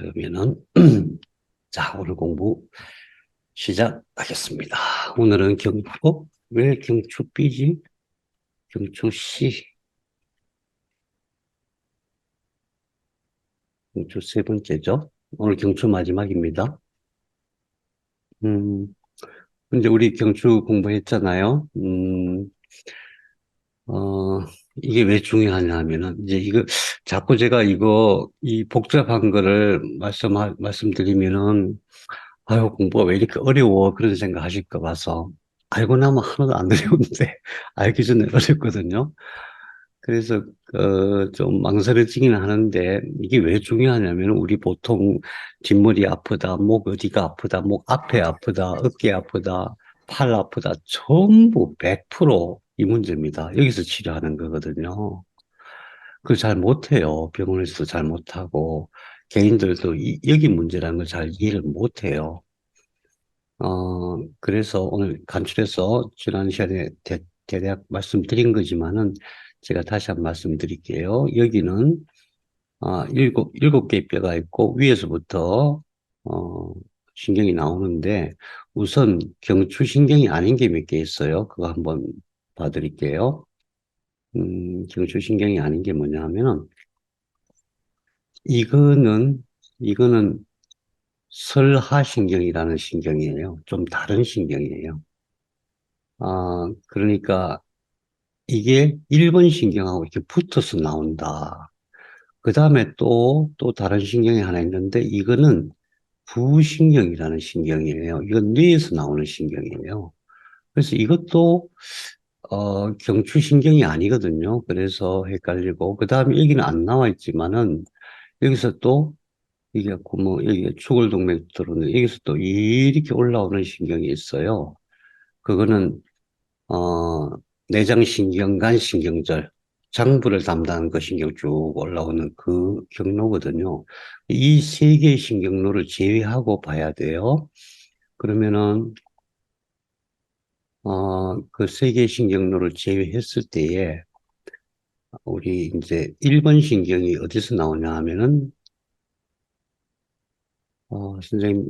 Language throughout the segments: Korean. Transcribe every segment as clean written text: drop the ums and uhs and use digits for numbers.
그러면은 자, 오늘 공부 시작하겠습니다. 오늘은 왜 경추 B지? 경추 C, 경추 세 번째죠. 오늘 경추 마지막입니다. 근데 우리 경추 공부했잖아요. 어, 이게 왜 중요하냐 하면은, 이제 자꾸 제가 이 복잡한 거를 말씀드리면은, 아유, 공부가 왜 이렇게 어려워. 그런 생각 하실까 봐서. 알고 나면 하나도 안 어려운데, 알기 전에 어렵거든요. 그래서, 좀 망설여지긴 하는데, 이게 왜 중요하냐면, 우리 보통 뒷머리 아프다, 목 어디가 아프다, 목 앞에 아프다, 어깨 아프다, 팔 아프다, 전부 100%이 문제입니다. 여기서 치료하는 거거든요. 그걸 잘 못해요. 병원에서도 잘 못하고, 개인들도 여기 문제라는 걸 잘 이해를 못해요. 그래서 오늘 간추려서 지난 시간에 대략 말씀드린 거지만은 제가 다시 한번 말씀드릴게요. 여기는, 일곱 개의 뼈가 있고 위에서부터, 어, 신경이 나오는데 우선 경추신경이 아닌 게 몇 개 있어요. 그거 한번 봐드릴게요. 경추신경이 아닌 게 뭐냐 하면은 이거는 설하신경이라는 신경이에요. 좀 다른 신경이에요. 그러니까 이게 1번 신경하고 이렇게 붙어서 나온다. 그 다음에 또 다른 신경이 하나 있는데 이거는 부신경이라는 신경이에요. 이건 뇌에서 나오는 신경이에요. 그래서 이것도 경추신경이 아니거든요. 그래서 헷갈리고 그 다음에 여기는 안 나와 있지만은 여기서 또 이게 뭐 여기 추골동맥 들어오는 여기서 또 이렇게 올라오는 신경이 있어요. 그거는 어, 내장신경, 간신경절, 장부를 담당하는 그 신경 쭉 올라오는 그 경로거든요. 이 세 개의 신경로를 제외하고 봐야 돼요. 그러면은, 그 세 개의 신경로를 제외했을 때에, 우리 이제 1번 신경이 어디서 나오냐 하면은, 선생님,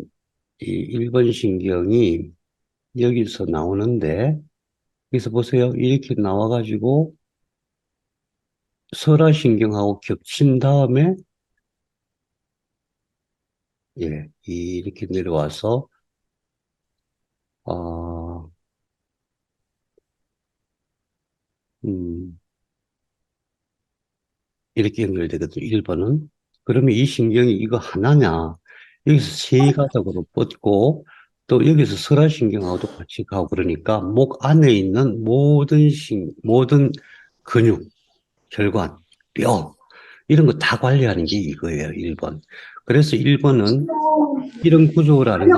이 1번 신경이 여기서 나오는데, 여기서 보세요. 이렇게 나와가지고, 설화신경하고 겹친 다음에 예, 이렇게 내려와서, 어, 음, 이렇게 연결되거든요. 1번은. 그러면 이 신경이 이거 하나냐? 여기서 세 가닥으로 뻗고, 또 여기서 설화신경하고도 같이 가고 그러니까 목 안에 있는 모든 근육, 혈관, 뼈, 이런 거 다 관리하는 게 이거예요. 1번. 그래서 1번은 이런 구조를 아는 게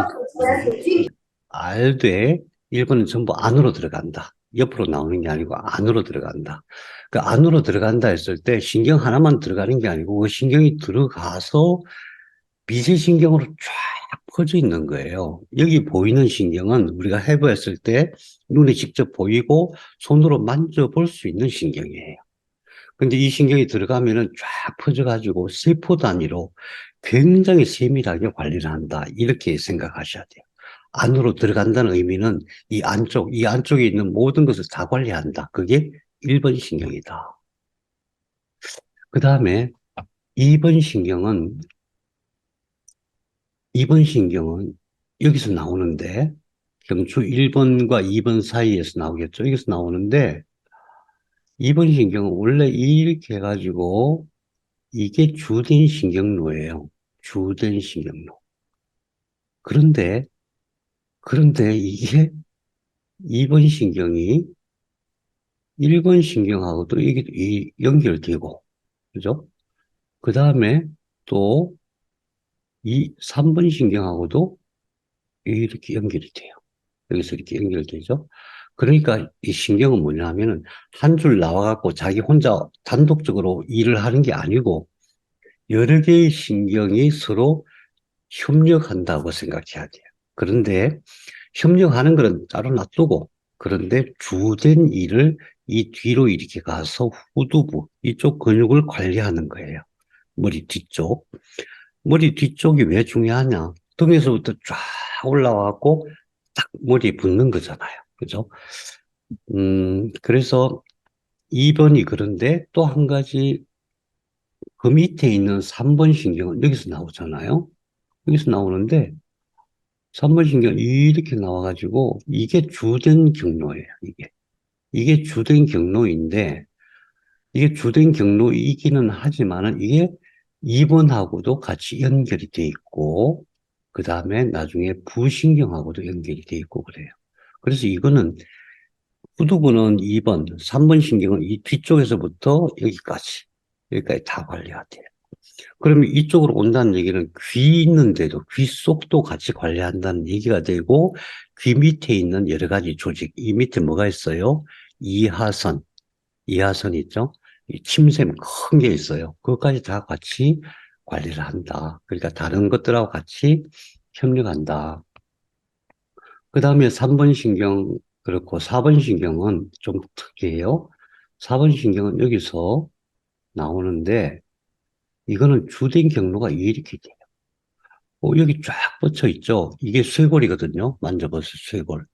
알되 1번은 전부 안으로 들어간다. 옆으로 나오는 게 아니고 안으로 들어간다. 그 안으로 들어간다 했을 때 신경 하나만 들어가는 게 아니고 그 신경이 들어가서 미세신경으로 쫙 퍼져 있는 거예요. 여기 보이는 신경은 우리가 해부했을 때 눈에 직접 보이고 손으로 만져볼 수 있는 신경이에요. 근데 이 신경이 들어가면은 쫙 퍼져가지고 세포 단위로 굉장히 세밀하게 관리를 한다. 이렇게 생각하셔야 돼요. 안으로 들어간다는 의미는 이 안쪽에 있는 모든 것을 다 관리한다. 그게 1번 신경이다. 그 다음에 2번 신경은, 2번 신경은 여기서 나오는데, 경추 1번과 2번 사이에서 나오겠죠. 여기서 나오는데, 2번 신경은 원래 이렇게 해가지고, 이게 주된 신경로예요. 주된 신경로. 그런데, 그런데 이게 2번 신경이 1번 신경하고도 이게 연결되고, 그죠? 그 다음에 또 3번 신경하고도 이렇게 연결이 돼요. 여기서 이렇게 연결되죠? 그러니까 이 신경은 뭐냐 하면은 한 줄 나와갖고 자기 혼자 단독적으로 일을 하는 게 아니고 여러 개의 신경이 서로 협력한다고 생각해야 돼요. 그런데 협력하는 것은 따로 놔두고 그런데 주된 일을 이 뒤로 이렇게 가서 후두부 이쪽 근육을 관리하는 거예요. 머리 뒤쪽. 머리 뒤쪽이 왜 중요하냐? 등에서부터 쫙 올라와갖고 딱 머리에 붙는 거잖아요. 그죠? 그래서 2번이 그런데 또 한 가지 그 밑에 있는 3번 신경은 여기서 나오잖아요. 여기서 나오는데 3번 신경 이렇게 나와가지고 이게 주된 경로예요. 이게 주된 경로인데 이게 주된 경로이기는 하지만은 이게 2번하고도 같이 연결이 돼 있고 그 다음에 나중에 부신경하고도 연결이 돼 있고 그래요. 그래서 이거는 후두부는 2번, 3번 신경은 이 뒤쪽에서부터 여기까지 다 관리가 돼요. 그러면 이쪽으로 온다는 얘기는 귀 있는데도 귀 속도 같이 관리한다는 얘기가 되고 귀 밑에 있는 여러 가지 조직, 이 밑에 뭐가 있어요? 이하선, 이하선 있죠? 이 침샘 큰 게 있어요. 그것까지 다 같이 관리를 한다. 그러니까 다른 것들하고 같이 협력한다. 그 다음에 3번 신경, 그렇고 4번 신경은 좀 특이해요. 4번 신경은 여기서 나오는데 이거는 주된 경로가 이렇게 돼요. 여기 쫙 뻗쳐 있죠? 이게 쇄골이거든요. 만져보세요, 쇄골.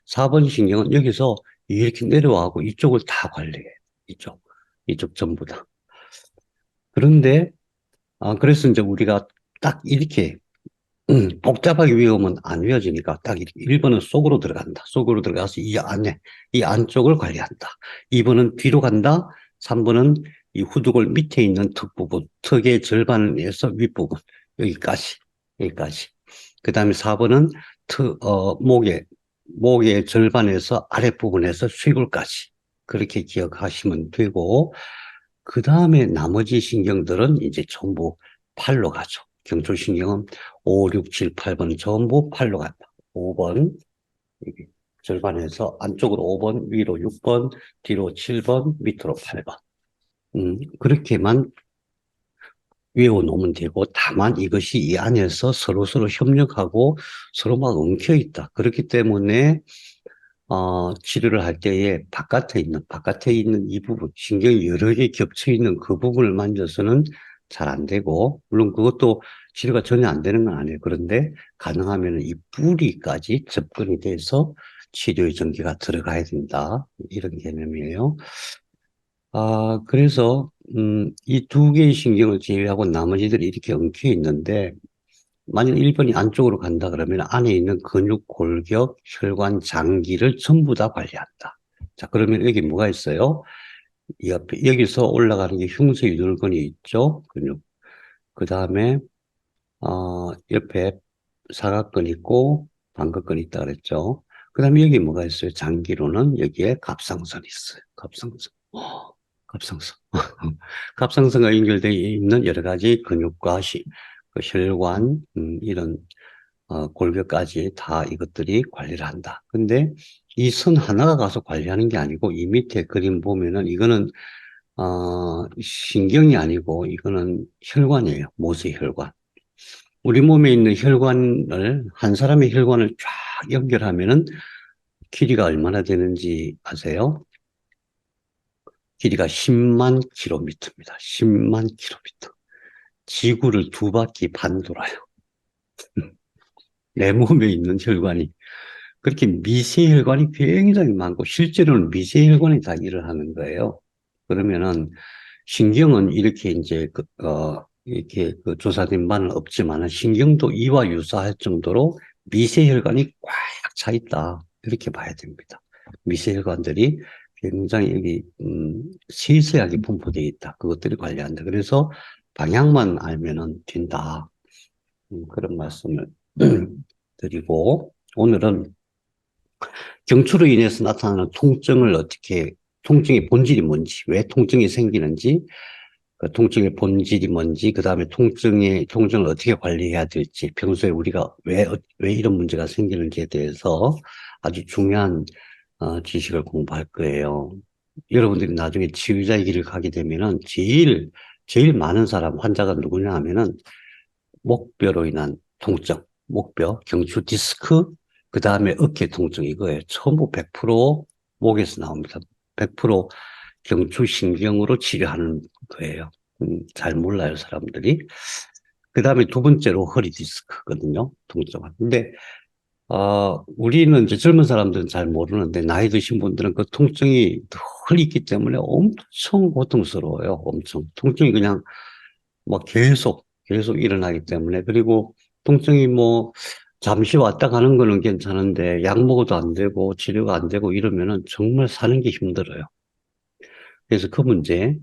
4번 신경은 여기서 이렇게 내려와고 이쪽을 다 관리해요. 이쪽 전부 다. 그런데, 그래서 이제 우리가 딱 이렇게 복잡하게 외우면 안 외워지니까 딱 이렇게 1번은 속으로 들어간다. 속으로 들어가서 이 안에, 이 안쪽을 관리한다. 2번은 뒤로 간다. 3번은 이 후두골 밑에 있는 턱 부분, 턱의 절반을 내서 윗부분, 여기까지, 여기까지. 그 다음에 4번은 목의 절반에서 아랫부분에서 쇄골까지. 그렇게 기억하시면 되고, 그 다음에 나머지 신경들은 이제 전부 팔로 가죠. 경추신경은 5, 6, 7, 8번 전부 팔로 간다. 5번, 여기 절반에서 안쪽으로 5번, 위로 6번, 뒤로 7번, 밑으로 8번. 그렇게만 외워놓으면 되고, 다만 이것이 이 안에서 서로서로 협력하고 서로 막 엉켜 있다. 그렇기 때문에 치료를 할 때에 바깥에 있는 이 부분, 신경이 여러 개 겹쳐 있는 그 부분을 만져서는 잘 안 되고, 물론 그것도 치료가 전혀 안 되는 건 아니에요. 그런데 가능하면 이 뿌리까지 접근이 돼서 치료의 전기가 들어가야 된다. 이런 개념이에요. 그래서, 이 두 개의 신경을 제외하고 나머지들이 이렇게 엉켜 있는데, 만약 1번이 안쪽으로 간다 그러면 안에 있는 근육, 골격, 혈관, 장기를 전부 다 관리한다. 자, 그러면 여기 뭐가 있어요? 이 옆에, 여기서 올라가는 게 흉쇄유돌근이 있죠? 근육. 그 다음에, 옆에 사각근 있고, 방극근 있다 그랬죠? 그 다음에 여기 뭐가 있어요? 장기로는 여기에 갑상선이 있어요. 갑상선. 갑상선. 갑상선과 연결되어 있는 여러 가지 근육과 그 혈관, 이런 골격까지 다 이것들이 관리를 한다. 근데 이 선 하나가 가서 관리하는 게 아니고 이 밑에 그림 보면은 이거는 신경이 아니고 이거는 혈관이에요. 모세혈관. 우리 몸에 있는 혈관을 한 사람의 혈관을 쫙 연결하면은 길이가 얼마나 되는지 아세요? 길이가 10만 킬로미터입니다. 10만 킬로미터. 지구를 2바퀴 반 돌아요. 내 몸에 있는 혈관이. 그렇게 미세혈관이 굉장히 많고 실제로는 미세혈관이 다 일을 하는 거예요. 그러면은 신경은 이렇게 이제 이렇게 그 조사된 바는 없지만은 신경도 이와 유사할 정도로 미세혈관이 꽉 차 있다. 이렇게 봐야 됩니다. 미세혈관들이 굉장히 여기 세세하게 분포되어 있다. 그것들이 관리한다. 그래서 방향만 알면은 된다. 그런 말씀을 드리고 오늘은 경추로 인해서 나타나는 통증의 본질이 뭔지, 왜 통증이 생기는지, 그 통증의 본질이 뭔지, 그 다음에 통증을 어떻게 관리해야 될지, 평소에 우리가 왜 이런 문제가 생기는지에 대해서 아주 중요한 지식을 공부할 거예요. 여러분들이 나중에 치유자의 길을 가게 되면은 제일 많은 환자가 누구냐 하면은 목뼈로 인한 통증, 목뼈, 경추 디스크, 그 다음에 어깨 통증 이거예요. 전부 100% 목에서 나옵니다. 100% 경추신경으로 치료하는 거예요. 잘 몰라요, 사람들이. 그 다음에 두 번째로 허리 디스크거든요. 통증은. 근데 우리는 이제 젊은 사람들은 잘 모르는데 나이 드신 분들은 그 통증이 덜 있기 때문에 엄청 고통스러워요. 엄청. 통증이 그냥 뭐 계속 일어나기 때문에. 그리고 통증이 뭐 잠시 왔다 가는 거는 괜찮은데 약 먹어도 안 되고 치료가 안 되고 이러면은 정말 사는 게 힘들어요. 그래서 그 문제,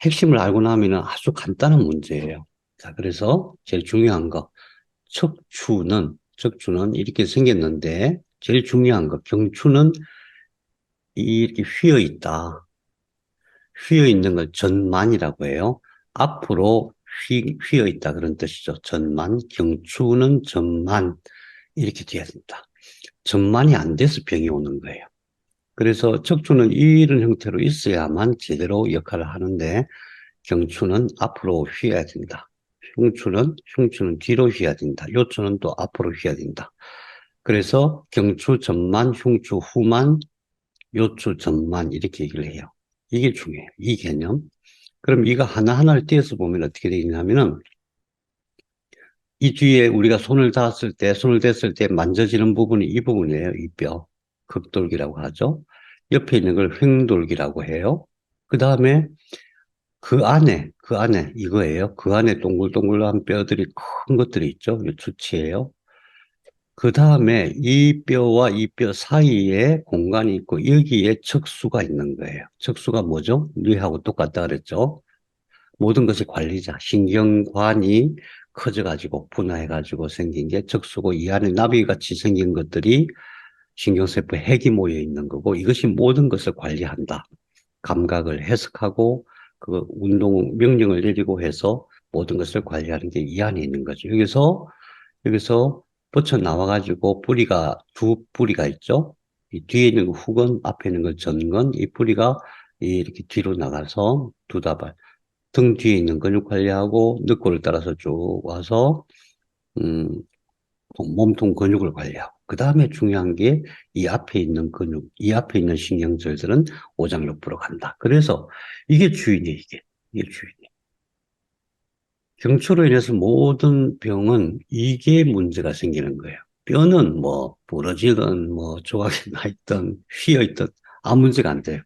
핵심을 알고 나면은 아주 간단한 문제예요. 자, 그래서 제일 중요한 거. 척추는 이렇게 생겼는데, 제일 중요한 거, 경추는 이렇게 휘어 있다. 휘어 있는 걸 전만이라고 해요. 앞으로 휘어 있다. 그런 뜻이죠. 전만, 경추는 전만. 이렇게 돼야 된다. 전만이 안 돼서 병이 오는 거예요. 그래서 척추는 이런 형태로 있어야만 제대로 역할을 하는데, 경추는 앞으로 휘어야 된다. 흉추는 뒤로 휘어야 된다. 요추는 또 앞으로 휘어야 된다. 그래서 경추 전만, 흉추 후만, 요추 전만 이렇게 얘기를 해요. 이게 중요해요. 이 개념. 그럼 이거 하나하나를 떼어서 보면 어떻게 되냐면은 이 뒤에 우리가 손을 댔을 때 만져지는 부분이 이 부분이에요. 이 뼈. 극돌기라고 하죠. 옆에 있는 걸 횡돌기라고 해요. 그 다음에 그 안에 이거예요. 그 안에 동글동글한 뼈들이 큰 것들이 있죠. 이 주치예요. 그 다음에 이 뼈와 이 뼈 사이에 공간이 있고 여기에 척수가 있는 거예요. 척수가 뭐죠? 뇌하고 똑같다 그랬죠. 모든 것의 관리자, 신경관이 커져가지고 분화해가지고 생긴 게 척수고 이 안에 나비같이 생긴 것들이 신경세포 핵이 모여 있는 거고 이것이 모든 것을 관리한다. 감각을 해석하고 그 운동 명령을 내리고 해서 모든 것을 관리하는 게 이 안에 있는 거죠. 여기서 뻗쳐 나와가지고 두 뿌리가 있죠. 이 뒤에 있는 거 후건, 앞에 있는 거 전건, 이 뿌리가 이렇게 뒤로 나가서 두 다발. 등 뒤에 있는 근육 관리하고 늑골을 따라서 쭉 와서 음, 몸통 근육을 관리하고 그 다음에 중요한 게 이 앞에 있는 근육, 이 앞에 있는 신경절들은 오장육부로 간다. 그래서 이게 주인이에요. 이게 주인이에요. 경추로 인해서 모든 병은 이게 문제가 생기는 거예요. 뼈는 뭐 부러지든 뭐 조각이 나 있든 휘어 있든 아무 문제가 안 돼요.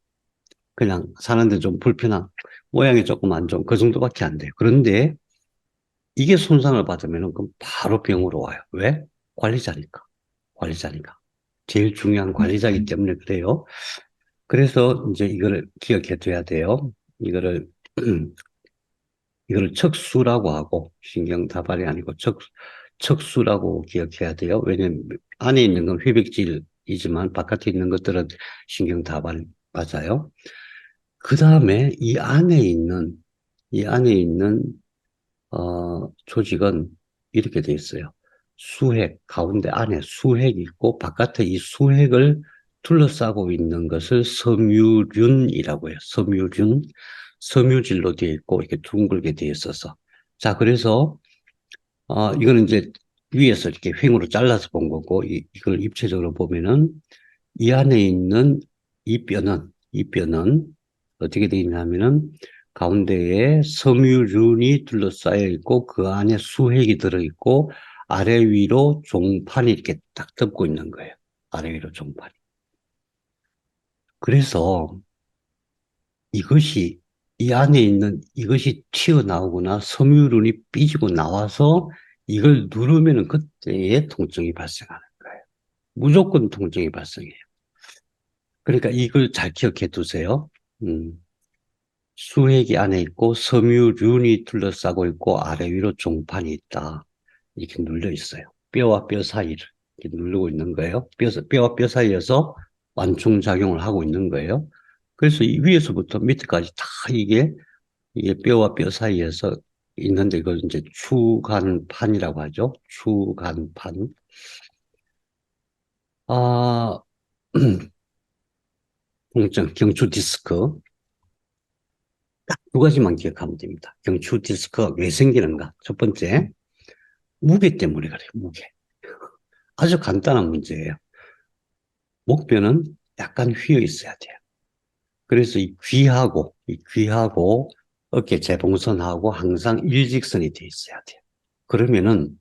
그냥 사는데 좀 불편한 모양이 조금 안 좋은 그 정도밖에 안 돼요. 그런데 이게 손상을 받으면 그럼 바로 병으로 와요. 왜? 관리자니까. 관리자니까. 제일 중요한 관리자이기 때문에 그래요. 그래서 이제 이거를 기억해 둬야 돼요. 이거를 척수라고 하고, 신경다발이 아니고 척수라고 기억해야 돼요. 왜냐면 안에 있는 건 회백질이지만 바깥에 있는 것들은 신경다발 맞아요. 그 다음에 이 안에 있는 조직은 이렇게 돼 있어요. 가운데 안에 수핵이 있고, 바깥에 이 수핵을 둘러싸고 있는 것을 섬유륜이라고 해요. 섬유질로 되어 있고, 이렇게 둥글게 되어 있어서. 자, 그래서, 이거는 이제 위에서 이렇게 횡으로 잘라서 본 거고, 이걸 입체적으로 보면은, 이 안에 있는 이 뼈는 어떻게 되어 있냐면은 가운데에 섬유륜이 둘러싸여 있고 그 안에 수핵이 들어있고 아래 위로 종판이 이렇게 딱 덮고 있는 거예요. 아래 위로 종판이. 그래서 이것이 이 안에 있는 이것이 튀어나오거나 섬유륜이 삐지고 나와서 이걸 누르면은 그때에 통증이 발생하는 거예요. 무조건 통증이 발생해요. 그러니까 이걸 잘 기억해 두세요. 음, 수액이 안에 있고 섬유륜이 둘러싸고 있고 아래 위로 종판이 있다. 이렇게 눌려 있어요. 뼈와 뼈 사이를 이렇게 누르고 있는 거예요. 뼈와 뼈 사이에서 완충작용을 하고 있는 거예요. 그래서 이 위에서부터 밑에까지 다 이게 뼈와 뼈 사이에서 있는데 이걸 이제 추간판이라고 하죠. 추간판. 아, 통증, 경추 디스크. 딱 두 가지만 기억하면 됩니다. 경추 디스크가 왜 생기는가? 첫 번째, 무게 때문에 그래요, 무게. 아주 간단한 문제예요. 목뼈는 약간 휘어 있어야 돼요. 그래서 이 귀하고 어깨 재봉선하고 항상 일직선이 돼 있어야 돼요. 그러면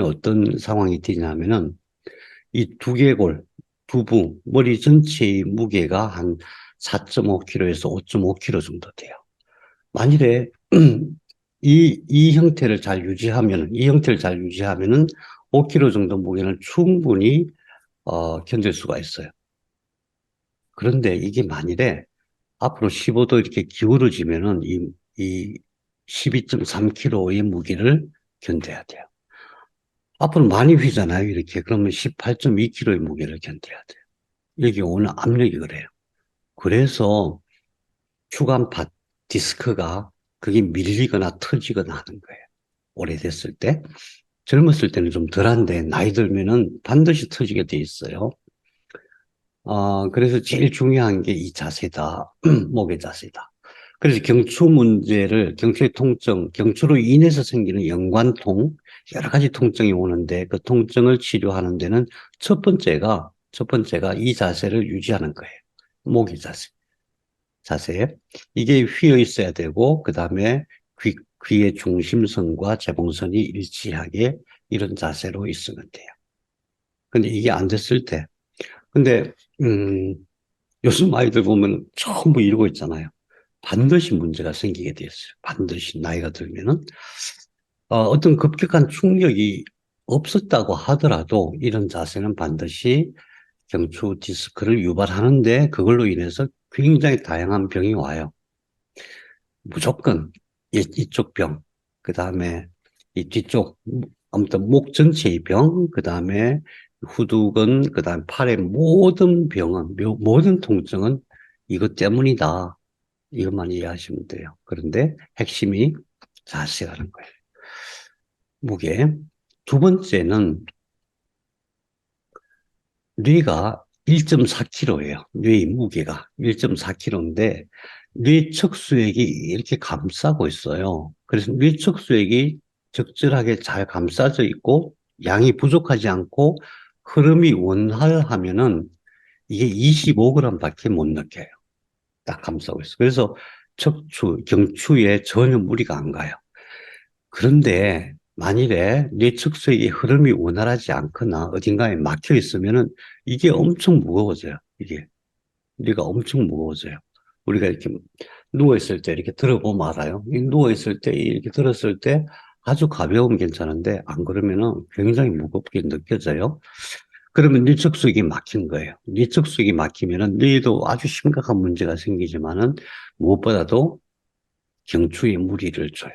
어떤 상황이 되냐면은 이 두개골, 두부, 머리 전체의 무게가 한 4.5kg에서 5.5kg 정도 돼요. 만일에 이 형태를 잘 유지하면은 5kg 정도 무게는 충분히 견딜 수가 있어요. 그런데 이게 만일에 앞으로 15도 이렇게 기울어지면은 이 12.3kg의 무게를 견뎌야 돼요. 앞으로 많이 휘잖아요, 이렇게. 그러면 18.2kg의 무게를 견뎌야 돼요. 여기 오는 압력이 그래요. 그래서 추간파 디스크가 그게 밀리거나 터지거나 하는 거예요. 오래됐을 때. 젊었을 때는 좀 덜한데, 나이 들면은 반드시 터지게 돼 있어요. 그래서 제일 중요한 게 이 자세다. 목의 자세다. 그래서 경추의 통증, 경추로 인해서 생기는 연관통, 여러 가지 통증이 오는데 그 통증을 치료하는 데는 첫 번째가 이 자세를 유지하는 거예요. 목의 자세. 이게 휘어 있어야 되고, 그 다음에 귀의 중심선과 재봉선이 일치하게 이런 자세로 있으면 돼요. 근데 이게 안 됐을 때, 근데, 음, 요즘 아이들 보면 전부 이러고 있잖아요. 반드시 문제가 생기게 돼 있어요. 반드시 나이가 들면은. 어떤 급격한 충격이 없었다고 하더라도 이런 자세는 반드시 경추 디스크를 유발하는데 그걸로 인해서 굉장히 다양한 병이 와요. 무조건 이쪽 병, 그 다음에 이 뒤쪽, 아무튼 목 전체의 병, 그 다음에 후두근, 그 다음에 팔의 모든 병은, 모든 통증은 이것 때문이다. 이것만 이해하시면 돼요. 그런데 핵심이 자세라는 거예요. 무게. 두 번째는 뇌가 1.4kg예요. 뇌의 무게가 1.4kg인데 뇌 척수액이 이렇게 감싸고 있어요. 그래서 뇌 척수액이 적절하게 잘 감싸져 있고 양이 부족하지 않고 흐름이 원활하면은 이게 25g밖에 못 느껴요. 딱 감싸고 있어요. 그래서 경추에 전혀 무리가 안 가요. 그런데 만일에 뇌 측수의 흐름이 원활하지 않거나 어딘가에 막혀 있으면은 이게 엄청 무거워져요. 뇌가 엄청 무거워져요. 우리가 이렇게 누워있을 때 이렇게 들어보면 알아요. 누워있을 때 이렇게 들었을 때 아주 가벼우면 괜찮은데 안 그러면은 굉장히 무겁게 느껴져요. 그러면 뇌측수액이 막힌 거예요. 뇌측수액이 막히면은 뇌에도 아주 심각한 문제가 생기지만은 무엇보다도 경추에 무리를 줘요.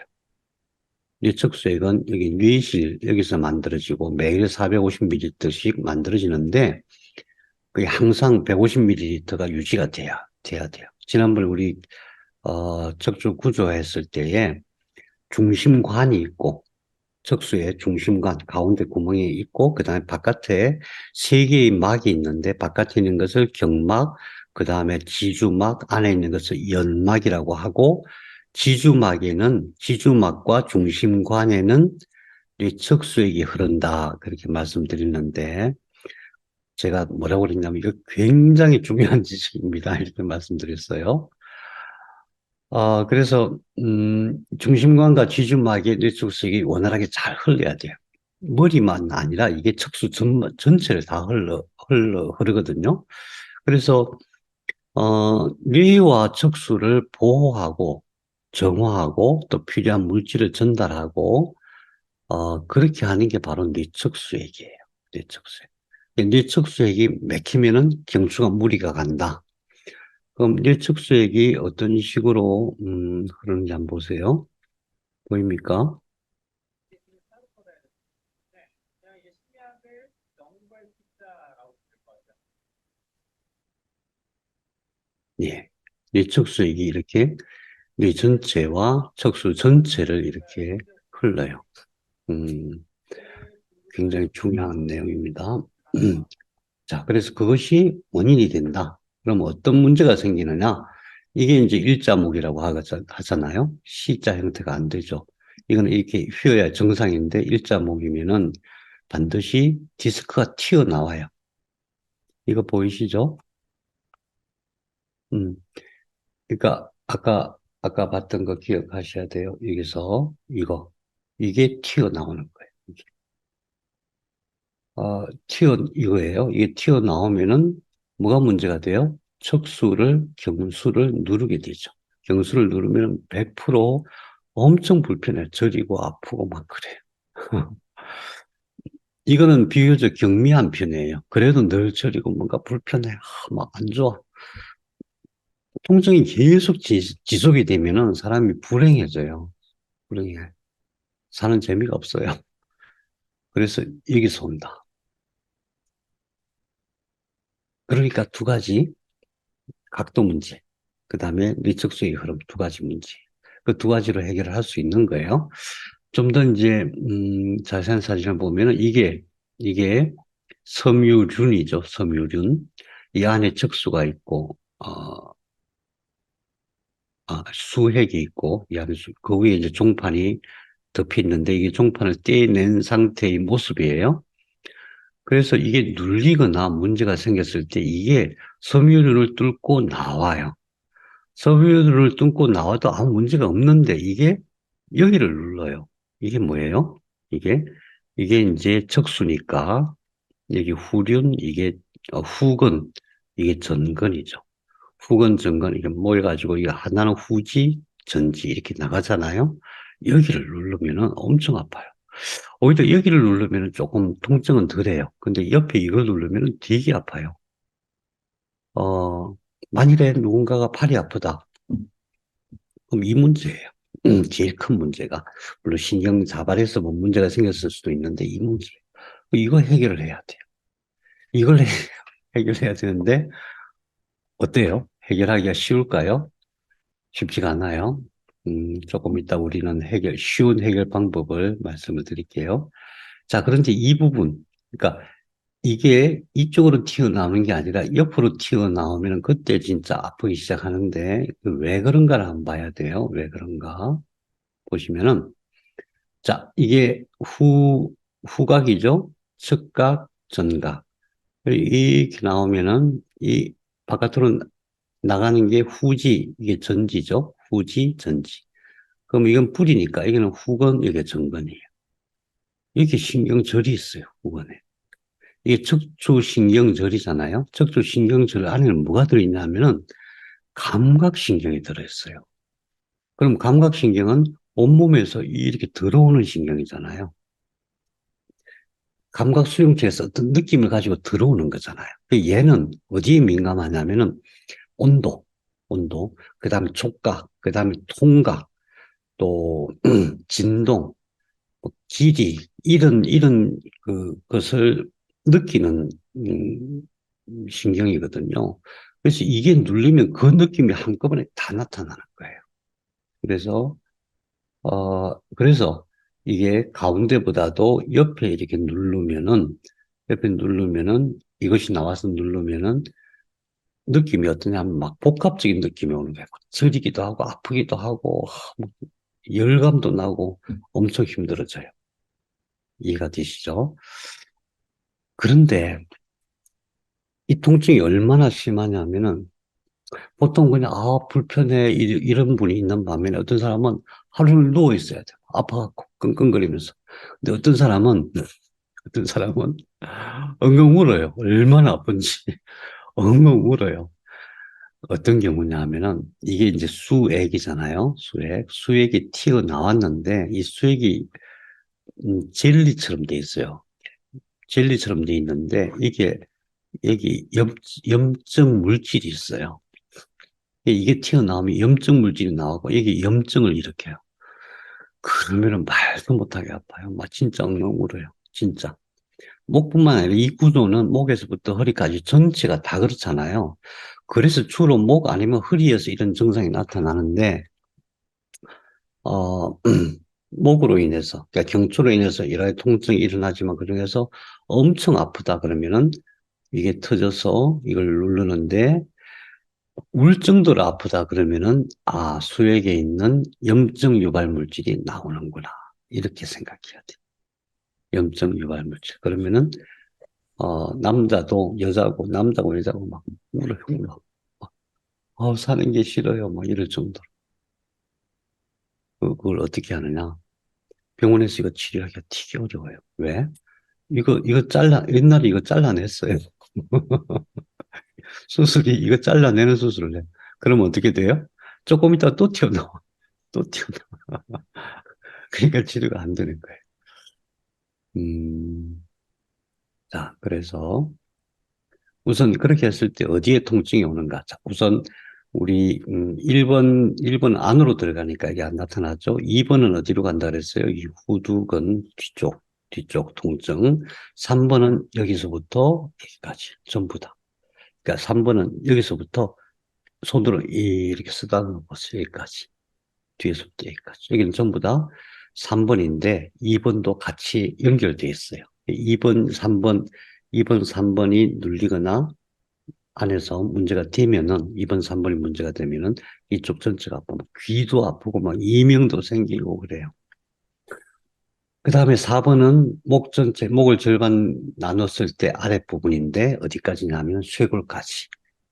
뇌척수액은 여기 뇌실 여기서 만들어지고 매일 450ml씩 만들어지는데 그게 항상 150ml가 유지가 돼야 돼요. 지난번 우리 척추 구조했을 때에 중심관이 있고 척수의 중심관 가운데 구멍이 있고 그다음에 바깥에 세 개의 막이 있는데 바깥에 있는 것을 경막, 그다음에 지주막, 안에 있는 것을 연막이라고 하고 지주막과 중심관에는 뇌척수액이 흐른다 그렇게 말씀드리는데 제가 뭐라고 그랬냐면 이거 굉장히 중요한 지식입니다 이렇게 말씀드렸어요. 그래서, 중심관과 지주막의 뇌측수액이 원활하게 잘 흘러야 돼요. 머리만 아니라 이게 척수 전체를 다 흐르거든요. 그래서, 뇌와 척수를 보호하고, 정화하고, 또 필요한 물질을 전달하고, 그렇게 하는 게 바로 뇌척수액이에요. 뇌척수액. 뇌척수액이 막히면은 경추가 무리가 간다. 그럼 뇌측수액이 어떤 식으로 흐르는지 한번 보세요. 보입니까? 예. 뇌측수액이 이렇게 뇌 전체와 척수 전체를 이렇게 흘러요. 음, 굉장히 중요한 내용입니다. 자, 그래서 그것이 원인이 된다. 그럼 어떤 문제가 생기느냐? 이게 이제 일자목이라고 하잖아요. C자 형태가 안 되죠. 이거는 이렇게 휘어야 정상인데 일자목이면은 반드시 디스크가 튀어나와요. 이거 보이시죠? 음, 그러니까 아까 아까 봤던 거 기억하셔야 돼요. 여기서 이게 튀어나오는 거예요. 이거예요. 이게 튀어나오면은 뭐가 문제가 돼요? 척수를, 경수를 누르게 되죠. 경수를 누르면 100% 엄청 불편해. 저리고 아프고 막 그래요. 이거는 비교적 경미한 편이에요. 그래도 늘 저리고 뭔가 불편해. 막 안 좋아. 통증이 계속 지속이 되면은 사람이 불행해져요. 불행해. 사는 재미가 없어요. 그래서 여기서 온다. 그러니까 두 가지 각도 문제, 그 다음에 리척수의 흐름 두 가지 문제. 그 두 가지로 해결을 할 수 있는 거예요. 좀 더 이제 자세한 사진을 보면은 이게 섬유륜이죠. 섬유륜. 이 안에 척수가 있고 수핵이 있고 이 안에 그 위에 이제 종판이 덮여 있는데 이게 종판을 떼낸 상태의 모습이에요. 그래서 이게 눌리거나 문제가 생겼을 때 이게 섬유륜을 뚫고 나와요. 섬유륜을 뚫고 나와도 아무 문제가 없는데 이게 여기를 눌러요. 이게 뭐예요? 이게 이게 이제 척수니까 여기 후륜 이게 후근 이게 전근이죠. 후근 전근 이게 모여가지고 이게 하나는 후지 전지 이렇게 나가잖아요. 여기를 누르면은 엄청 아파요. 오히려 여기를 누르면 조금 통증은 덜해요. 근데 옆에 이걸 누르면 되게 아파요. 어, 만일에 누군가가 팔이 아프다. 그럼 이 문제예요. 제일 큰 문제가. 물론 신경 자발에서 뭐 문제가 생겼을 수도 있는데 이 문제. 이거 해결을 해야 돼요. 이걸 해결해야 되는데 어때요? 해결하기가 쉬울까요? 쉽지가 않아요. 조금 이따 우리는 쉬운 해결 방법을 말씀을 드릴게요. 자, 그런데 이 부분, 그러니까 이게 이쪽으로 튀어나오는 게 아니라 옆으로 튀어나오면 그때 진짜 아프기 시작하는데 왜 그런가를 한번 봐야 돼요. 왜 그런가? 보시면은 자, 이게 후각이죠. 측각, 전각. 이렇게 나오면은 이 바깥으로 나가는 게 후지, 이게 전지죠. 후지, 전지. 그럼 이건 뿌리니까 이거는 후건, 이게 전건이에요. 이렇게 신경절이 있어요. 후건에. 이게 척추신경절이잖아요. 척추신경절 안에는 뭐가 들어있냐면은 감각신경이 들어있어요. 그럼 감각신경은 온몸에서 이렇게 들어오는 신경이잖아요. 감각 수용체에서 어떤 느낌을 가지고 들어오는 거잖아요. 얘는 어디에 민감하냐면은 온도, 그 다음에 촉각, 그 다음에 통각, 또 진동, 길이, 이런 것을 느끼는 신경이거든요. 그래서 이게 눌리면 그 느낌이 한꺼번에 다 나타나는 거예요. 그래서 그래서 이게 가운데보다도 옆에 누르면은, 이것이 나와서 누르면은, 느낌이 어떠냐면 막 복합적인 느낌이 오는 거예요. 저리기도 하고, 아프기도 하고, 뭐 열감도 나고, 엄청 힘들어져요. 이해가 되시죠? 그런데 이 통증이 얼마나 심하냐면은, 보통 그냥, 불편해, 이런 분이 있는 반면에 어떤 사람은 하루를 누워 있어야 돼요. 아파갖고, 끙끙거리면서. 근데 어떤 사람은 엉엉 울어요. 얼마나 아픈지 엉엉 울어요. 어떤 경우냐 하면은 이게 이제 수액이잖아요. 수액이 튀어나왔는데 이 수액이 젤리처럼 돼 있어요. 젤리처럼 돼 있는데 이게 여기 염증 물질이 있어요. 이게 튀어나오면 염증 물질이 나오고 이게 염증을 일으켜요. 그러면은 말도 못하게 아파요. 막 진짜 엉엉 울어요. 진짜. 목뿐만 아니라 이 구조는 목에서부터 허리까지 전체가 다 그렇잖아요. 그래서 주로 목 아니면 허리에서 이런 증상이 나타나는데, 어, 목으로 인해서, 그러니까 경추로 인해서 일화의 통증이 일어나지만 그중에서 엄청 아프다 그러면은 이게 터져서 이걸 누르는데 울 정도로 아프다 그러면은 수액에 있는 염증 유발 물질이 나오는구나. 이렇게 생각해야 돼. 염증 유발 물질. 그러면은 남자도 여자고, 남자고 여자고 막 울어요, 울어. 사는 게 싫어요. 막 이럴 정도로. 그걸 어떻게 하느냐? 병원에서 이거 치료하기가 되게 어려워요. 왜? 옛날에 이거 잘라냈어요. 이거 잘라내는 수술을 해. 그러면 어떻게 돼요? 조금 있다 또 튀어나와. 또 튀어나와. 그러니까 치료가 안 되는 거예요. 음, 자, 그래서 우선 그렇게 했을 때 어디에 통증이 오는가? 자, 우선 우리 1번 안으로 들어가니까 이게 안 나타나죠. 2번은 어디로 간다 그랬어요? 이 후두근 뒤쪽 통증. 3번은 여기서부터 여기까지 전부 다. 그러니까 3번은 여기서부터 손으로 이렇게 쓰다듬어 보세요. 여기까지. 뒤에서부터 여기까지. 여기는 전부 다 3번인데 2번도 같이 연결되어 있어요. 2번, 3번이 눌리거나 안에서 문제가 되면은 2번, 3번이 문제가 되면은 이쪽 전체가 아프고 귀도 아프고 막 이명도 생기고 그래요. 그 다음에 4번은 목을 절반 나눴을 때 아랫부분인데 어디까지냐면 쇄골까지.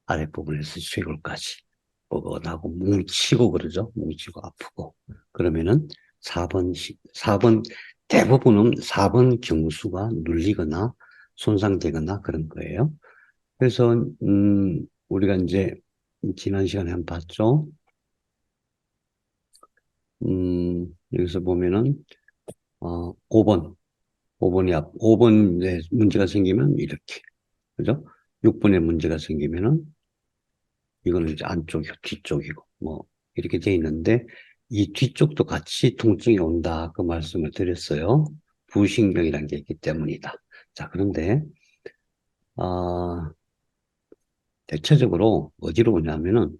아랫부분에서 쇄골까지. 뻐근하고 뭉치고 그러죠. 뭉치고 아프고. 그러면은 4번 대부분은 4번 경수가 눌리거나 손상되거나 그런 거예요. 그래서 우리가 이제 지난 시간에 한번 봤죠. 여기서 보면은 5번, 5번에 문제가 생기면 이렇게, 그죠? 6번에 문제가 생기면은 이거는 이제 안쪽이고 뒤쪽이고 뭐 이렇게 돼 있는데 이 뒤쪽도 같이 통증이 온다 그 말씀을 드렸어요. 부신경이라는 게 있기 때문이다. 자, 그런데 아, 대체적으로 어디로 오냐면은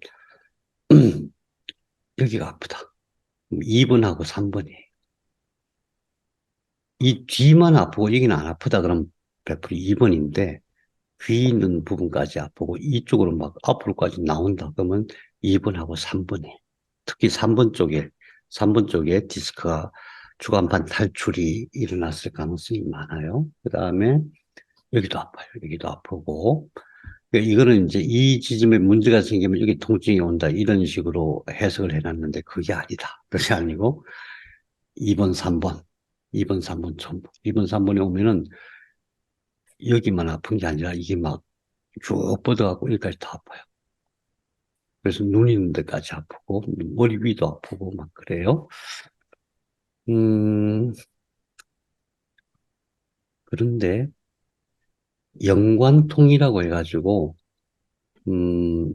여기가 아프다. 2번하고 3번이에요. 이 뒤만 아프고 여기는 안 아프다 그러면 100% 2번인데 귀 있는 부분까지 아프고 이쪽으로 막 앞으로까지 나온다 그러면 2번하고 3번이에요. 특히 3번 쪽에 디스크가 주간판 탈출이 일어났을 가능성이 많아요. 그 다음에 여기도 아파요. 여기도 아프고. 그러니까 이거는 이제 이 지점에 문제가 생기면 여기 통증이 온다. 이런 식으로 해석을 해놨는데 그게 아니다. 그게 아니고 2번, 3번, 2번, 3번 전부. 2번, 3번에 오면은 여기만 아픈 게 아니라 이게 막 쭉 뻗어갖고 여기까지 다 아파요. 그래서 눈 있는 데까지 아프고, 머리 위도 아프고, 막 그래요. 음, 그런데 연관통이라고 해가지고, 음,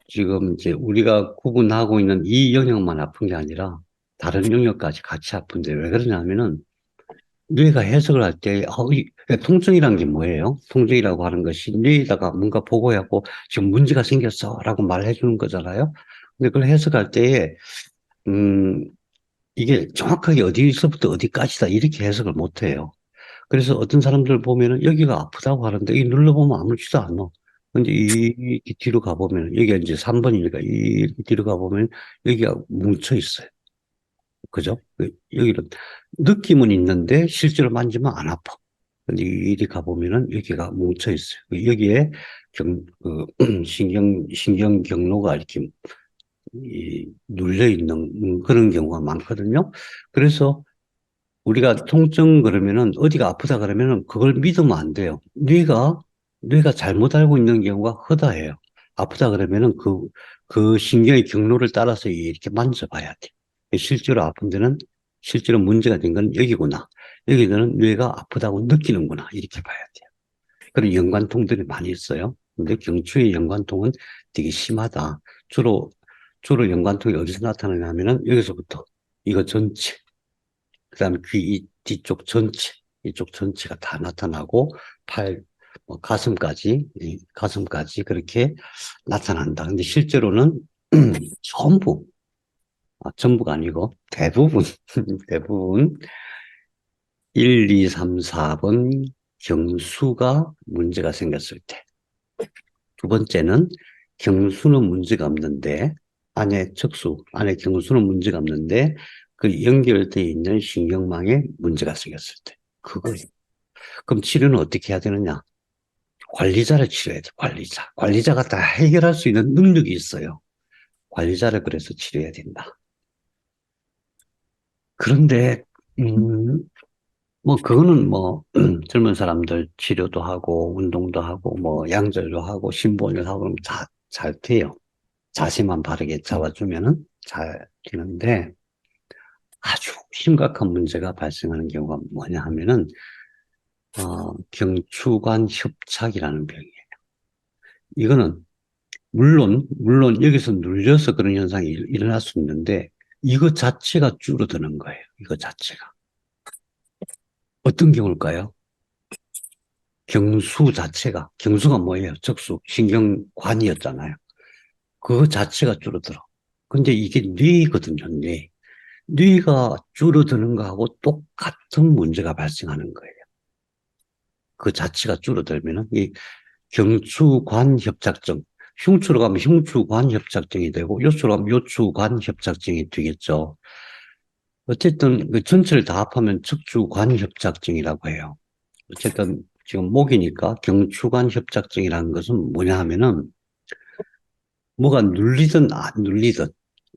지금 이제 우리가 구분하고 있는 이 영역만 아픈 게 아니라 다른 영역까지 같이 아픈데 왜 그러냐면은 뇌가 해석을 할 때, 그러니까 통증이란 게 뭐예요? 통증이라고 하는 것이 뇌에다가 뭔가 보고하고 지금 문제가 생겼어 라고 말해 주는 거잖아요. 근데 그걸 해석할 때에, 음, 이게 정확하게 어디서부터 어디까지다 이렇게 해석을 못 해요. 그래서 어떤 사람들 보면은 여기가 아프다고 하는데 이 눌러보면 아무렇지도 않아. 근데 이 뒤로 가보면 여기가 이제 3번이니까 이 뒤로 가보면 여기가 뭉쳐 있어요. 그죠? 여기는 느낌은 있는데 실제로 만지면 안 아파. 근데 이리 가보면은 여기가 뭉쳐 있어요. 여기에 신경 경로가 이렇게 눌려 있는 그런 경우가 많거든요. 그래서 우리가 통증 그러면은 어디가 아프다 그러면은 그걸 믿으면 안 돼요. 뇌가 잘못 알고 있는 경우가 허다해요. 아프다 그러면은 그 신경의 경로를 따라서 이렇게 만져봐야 돼. 실제로 아픈 데는 실제로 문제가 된 건 여기구나. 여기는 뇌가 아프다고 느끼는구나. 이렇게 봐야 돼요. 그런 연관통들이 많이 있어요. 근데 경추의 연관통은 되게 심하다. 주로 연관통이 어디서 나타나냐면은 여기서부터 이거 전체 그다음에 귀 뒤쪽 전체, 이쪽 전체가 다 나타나고 팔, 가슴까지, 가슴까지 그렇게 나타난다. 근데 실제로는 전부, 전부가 아니고 대부분, 대부분 1, 2, 3, 4번 경수가 문제가 생겼을 때. 두 번째는 경수는 문제가 없는데 안에 경수는 문제가 없는데 그 연결되어 있는 신경망에 문제가 생겼을 때 그거예요. 그럼 치료는 어떻게 해야 되느냐? 관리자를 치료해야 돼. 관리자가 다 해결할 수 있는 능력이 있어요. 관리자를 그래서 치료해야 된다. 그런데, 음, 뭐, 그거는 뭐, 젊은 사람들 치료도 하고, 운동도 하고, 뭐, 양절도 하고, 심부원을 하고, 그러면 잘 돼요. 자세만 바르게 잡아주면은 잘 되는데, 아주 심각한 문제가 발생하는 경우가 뭐냐 하면은, 경추관 협착이라는 병이에요. 이거는, 물론 여기서 눌려서 그런 현상이 일어날 수 있는데, 이거 자체가 줄어드는 거예요. 이거 자체가. 어떤 경우일까요? 경수가 뭐예요? 적수, 신경관이었잖아요. 그거 자체가 줄어들어. 근데 이게 뇌거든요, 뇌. 뇌가 줄어드는 거하고 똑같은 문제가 발생하는 거예요. 그 자체가 줄어들면은 이 경추관 협착증, 흉추로 가면 흉추관 협착증이 되고 요추로 가면 요추관 협착증이 되겠죠. 어쨌든 그 전체를 다 합하면 척추관 협착증이라고 해요. 어쨌든 지금 목이니까 경추관 협착증이라는 것은 뭐냐 하면은 뭐가 눌리든 안 눌리든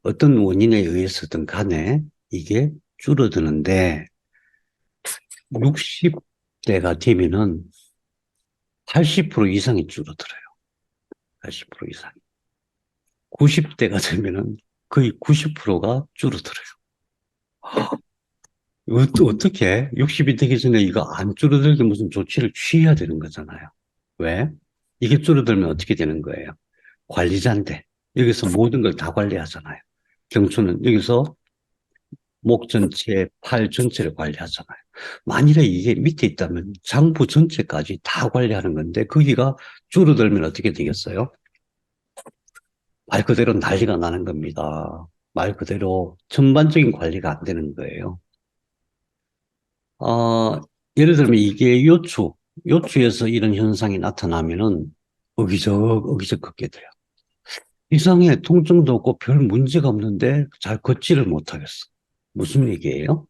어떤 원인에 의해서든 간에 이게 줄어드는데 60대가 되면은 80% 이상이 줄어들어요. 80% 이상이. 90대가 되면은 거의 90%가 줄어들어요. 어떻게? 60이 되기 전에 이거 안 줄어들게 무슨 조치를 취해야 되는 거잖아요. 왜? 이게 줄어들면 어떻게 되는 거예요? 관리자인데 여기서 모든 걸 다 관리하잖아요. 경추는 여기서 목 전체, 팔 전체를 관리하잖아요. 만일에 이게 밑에 있다면 장부 전체까지 다 관리하는 건데 거기가 줄어들면 어떻게 되겠어요? 말 그대로 난리가 나는 겁니다. 말 그대로 전반적인 관리가 안 되는 거예요. 예를 들면 이게 요추에서 이런 현상이 나타나면은 어기적 걷게 돼요. 이상해, 통증도 없고 별 문제가 없는데 잘 걷지를 못하겠어. 무슨 얘기예요?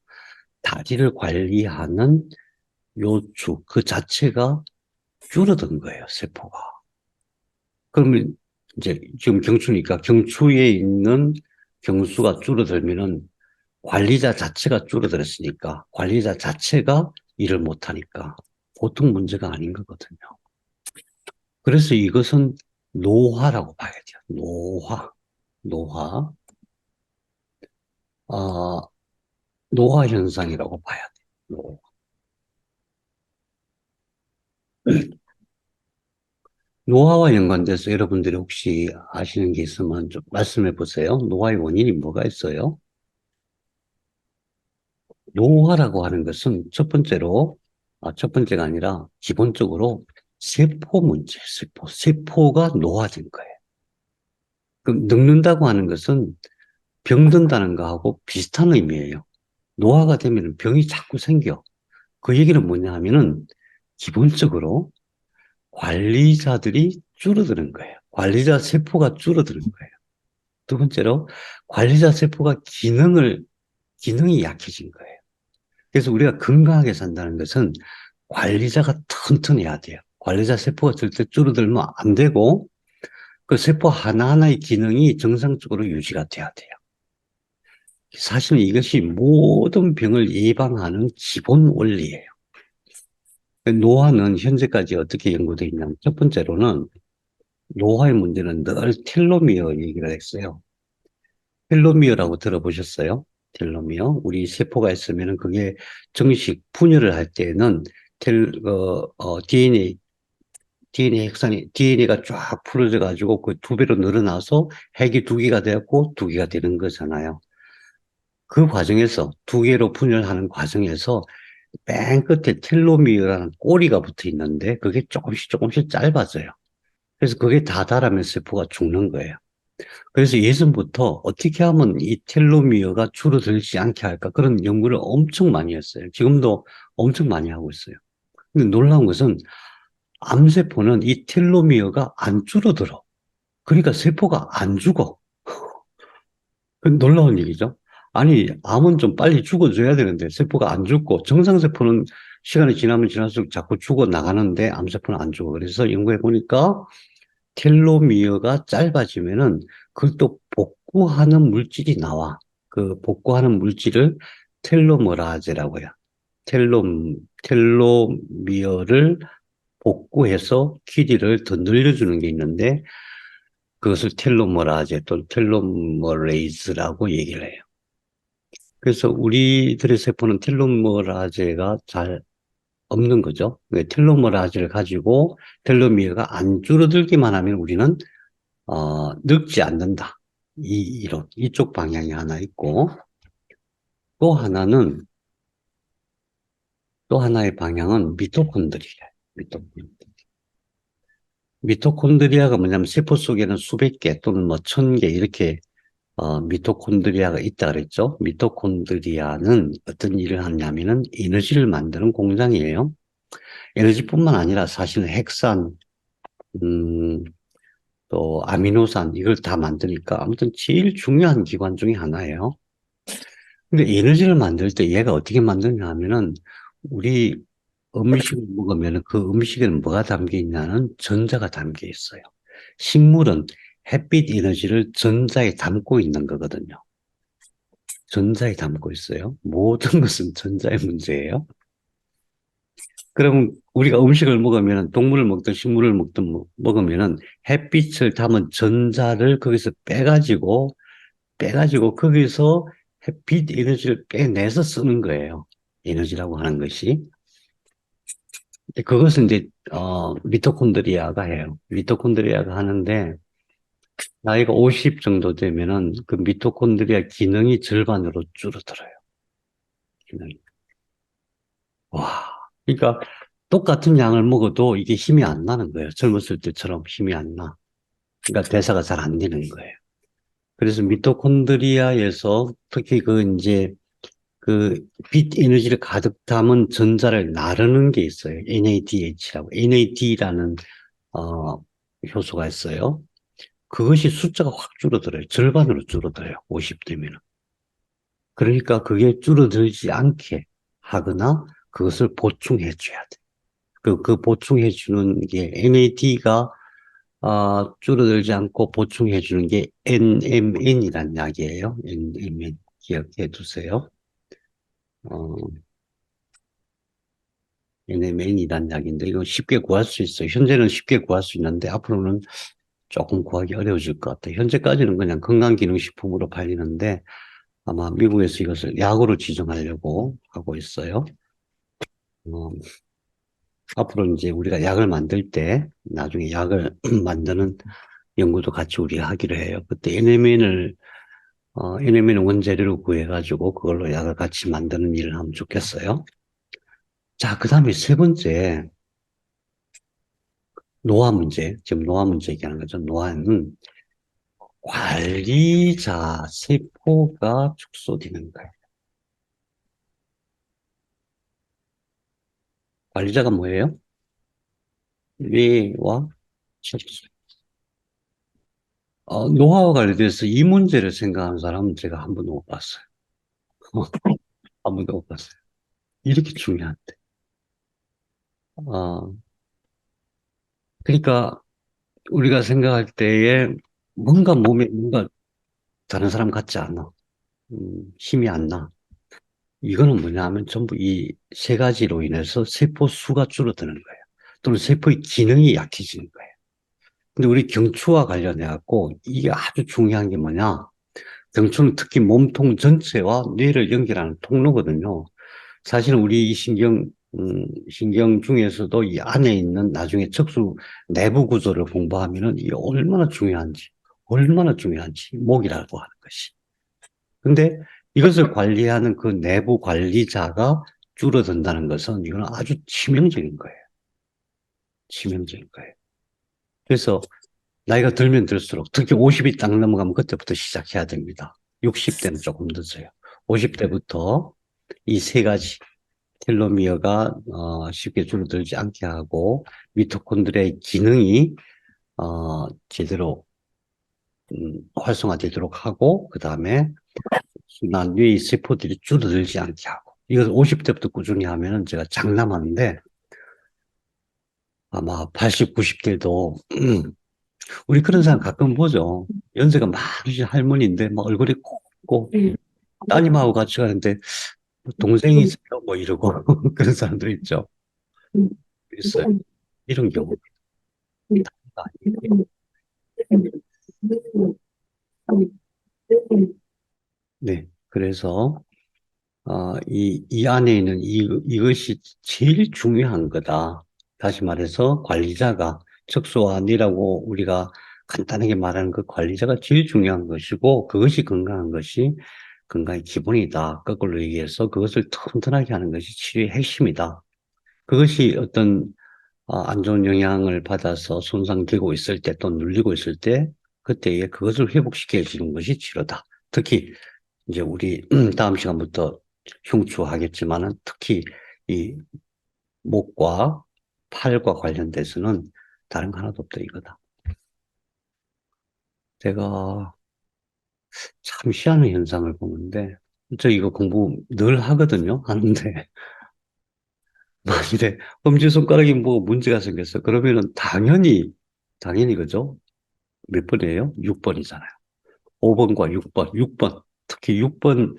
다리를 관리하는 요추 그 자체가 줄어든 거예요, 세포가. 그러면 이제 지금 경추니까 경추에 있는 경수가 줄어들면은 관리자 자체가 줄어들었으니까 관리자 자체가 일을 못하니까 보통 문제가 아닌 거거든요. 그래서 이것은 노화라고 봐야 돼요. 노화, 아, 노화 현상이라고 봐야 돼요. 노화와 연관돼서 여러분들이 혹시 아시는 게 있으면 좀 말씀해 보세요. 노화의 원인이 뭐가 있어요? 노화라고 하는 것은 첫 번째가 아니라 기본적으로 세포 문제, 세포가 노화된 거예요. 그럼 늙는다고 하는 것은 병든다는 거하고 비슷한 의미예요. 노화가 되면 병이 자꾸 생겨. 그 얘기는 뭐냐 하면은 기본적으로 관리자들이 줄어드는 거예요. 관리자 세포가 줄어드는 거예요. 두 번째로 관리자 세포가 기능이 약해진 거예요. 그래서 우리가 건강하게 산다는 것은 관리자가 튼튼해야 돼요. 관리자 세포가 절대 줄어들면 안 되고 그 세포 하나하나의 기능이 정상적으로 유지가 돼야 돼요. 사실 이것이 모든 병을 예방하는 기본 원리예요. 노화는 현재까지 어떻게 연구되어 있냐면 첫 번째로는 노화의 문제는 늘 텔로미어 얘기를 했어요. 텔로미어라고 들어보셨어요? 텔로미어. 우리 세포가 있으면 그게 정식 분열을 할 때는 DNA가 쫙 풀어져 가지고 그 두 배로 늘어나서 핵이 두 개가 되었고 두 개가 되는 거잖아요. 그 과정에서 두 개로 분열하는 과정에서 맨 끝에 텔로미어라는 꼬리가 붙어 있는데 그게 조금씩 짧아져요. 그래서 그게 다 닳으면 세포가 죽는 거예요. 그래서 예전부터 어떻게 하면 이 텔로미어가 줄어들지 않게 할까 그런 연구를 엄청 많이 했어요. 지금도 엄청 많이 하고 있어요. 근데 놀라운 것은 암세포는 이 텔로미어가 안 줄어들어. 그러니까 세포가 안 죽어. 그 놀라운 얘기죠. 아니, 암은 좀 빨리 죽어줘야 되는데 세포가 안 죽고 정상세포는 시간이 지나면 지날수록 자꾸 죽어 나가는데 암세포는 안 죽어. 그래서 연구해 보니까 텔로미어가 짧아지면은 그걸 또 복구하는 물질이 나와. 그 복구하는 물질을 텔로머라제라고요. 텔로미어를 복구해서 길이를 더 늘려주는 게 있는데 그것을 텔로머라제 또는 텔로머레이즈라고 얘기를 해요. 그래서 우리들의 세포는 텔로머라제가 잘 없는 거죠. 텔로머라제를 가지고 텔로미어가 안 줄어들기만 하면 우리는 늙지 않는다. 이쪽 방향이 하나 있고 또 하나는 또 하나의 방향은 미토콘드리아예요. 미토콘드리아가 뭐냐면 세포 속에는 수백 개 또는 뭐 천 개 이렇게 미토콘드리아가 있다 그랬죠. 미토콘드리아는 어떤 일을 하냐면은 에너지를 만드는 공장이에요. 에너지뿐만 아니라 사실은 핵산, 음, 또 아미노산 이걸 다 만드니까 아무튼 제일 중요한 기관 중에 하나예요. 근데 에너지를 만들 때 얘가 어떻게 만드냐 하면은 우리 음식을 먹으면 그 음식에는 뭐가 담겨 있냐는 전자가 담겨 있어요. 식물은 햇빛 에너지를 전자에 담고 있는 거거든요. 전자에 담고 있어요. 모든 것은 전자의 문제예요. 그럼 우리가 음식을 먹으면 동물을 먹든 식물을 먹든 먹으면은 햇빛을 담은 전자를 거기서 빼가지고 거기서 햇빛 에너지를 빼내서 쓰는 거예요. 에너지라고 하는 것이. 그것은 이제 미토콘드리아가 해요. 미토콘드리아가 하는데 나이가 50 정도 되면은 그 미토콘드리아 기능이 절반으로 줄어들어요. 기능이. 와. 그러니까 똑같은 양을 먹어도 이게 힘이 안 나는 거예요. 젊었을 때처럼 힘이 안 나. 그러니까 대사가 잘 안 되는 거예요. 그래서 미토콘드리아에서 특히 그 이제 그 빛 에너지를 가득 담은 전자를 나르는 게 있어요. NADH라고. NAD라는 효소가 있어요. 그것이 숫자가 확 줄어들어요. 절반으로 줄어들어요. 50 되면. 그러니까 그게 줄어들지 않게 하거나 그것을 보충해 줘야 돼. 그 보충해 주는 게 NAD가 줄어들지 않고 보충해 주는 게 NMN이라는 약이에요. NMN 기억해 두세요. 어, NMN이라는 약인데 이거 쉽게 구할 수 있어요. 현재는 쉽게 구할 수 있는데 앞으로는 조금 구하기 어려워질 것 같아요. 현재까지는 그냥 건강기능식품으로 팔리는데 아마 미국에서 이것을 약으로 지정하려고 하고 있어요. 어, 앞으로 이제 우리가 약을 만들 때 나중에 약을 만드는 연구도 같이 우리가 하기로 해요. 그때 NMN 원재료를 구해가지고 그걸로 약을 같이 만드는 일을 하면 좋겠어요. 자, 그 다음에 세 번째, 노화 문제. 지금 노화 문제 얘기하는 거죠. 노화는 관리자 세포가 축소되는 거예요. 관리자가 뭐예요? 뇌와 척수. 노화와 관련돼서 이 문제를 생각하는 사람은 제가 한 번도 못 봤어요. 한 번도 못 봤어요. 이렇게 중요한데. 어, 그러니까 우리가 생각할 때에 뭔가 몸에 뭔가 다른 사람 같지 않아. 힘이 안 나. 이거는 뭐냐 하면 전부 이 세 가지로 인해서 세포 수가 줄어드는 거예요. 또는 세포의 기능이 약해지는 거예요. 근데 우리 경추와 관련해 갖고 이게 아주 중요한 게 뭐냐? 경추는 특히 몸통 전체와 뇌를 연결하는 통로거든요. 사실은 우리 이 신경 중에서도 이 안에 있는 나중에 척수 내부 구조를 공부하면은 이게 얼마나 중요한지, 목이라고 하는 것이. 근데 이것을 관리하는 그 내부 관리자가 줄어든다는 것은 이건 아주 치명적인 거예요. 치명적인 거예요. 그래서 나이가 들면 들수록 특히 50이 딱 넘어가면 그때부터 시작해야 됩니다. 60대는 조금 늦어요. 50대부터 이 세 가지 텔로미어가 쉽게 줄어들지 않게 하고 미토콘드리아의 기능이 제대로 활성화되도록 하고 그 다음에 순간 뇌의 세포들이 줄어들지 않게 하고 이걸 50대부터 꾸준히 하면은 제가 장담하는데 아마 80, 90대도 우리 그런 사람 가끔 보죠. 연세가 많으신 할머니인데 막 얼굴이 곱고 따님하고 같이 가는데 동생이 있어요? 뭐 이러고 그런 사람도 있죠. 있어요. 이런 경우 아니에요. 네. 그래서 이 안에 있는 이것이 제일 중요한 거다. 다시 말해서 관리자가 척소안이라고 우리가 간단하게 말하는 그 관리자가 제일 중요한 것이고 그것이 건강한 것이 건강의 기본이다. 거꾸로 얘기해서 그것을 튼튼하게 하는 것이 치료의 핵심이다. 그것이 어떤 안 좋은 영향을 받아서 손상되고 있을 때 또 눌리고 있을 때 그때에 그것을 회복시켜 주는 것이 치료다. 특히 이제 우리 다음 시간부터 흉추하겠지만은 특히 이 목과 팔과 관련돼서는 다른 거 하나도 없다 이거다. 제가 참 희한한 현상을 보는데 저 이거 공부 늘 하거든요. 하는데 만일에 엄지손가락이 뭐 문제가 생겼어. 그러면은 당연히 그죠? 몇 번이에요? 6번이잖아요. 5번과 6번, 6번. 특히 6번